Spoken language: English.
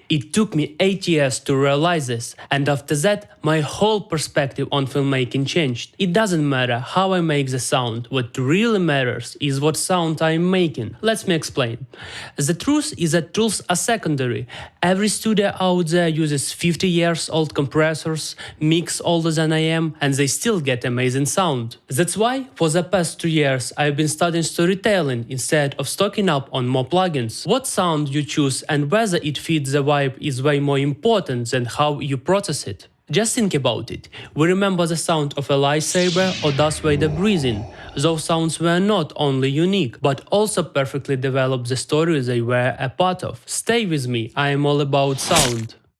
It took me 8 years to realize this, and after that, my whole perspective on filmmaking changed. It doesn't matter how I make the sound, what really matters is what sound I'm making. Let me explain. The truth is that tools are secondary. Every studio out there uses 50 years old compressors, mix older than I am, and they still get amazing sound. That's why, for the past 2 years, I've been studying storytelling instead of stocking up on more plugins. What sound you choose and whether it fits the vibe is way more important than how you process it. Just think about it. We remember the sound of a lightsaber or Darth Vader breathing. Those sounds were not only unique, but also perfectly developed the story they were a part of. Stay with me, I am all about sound.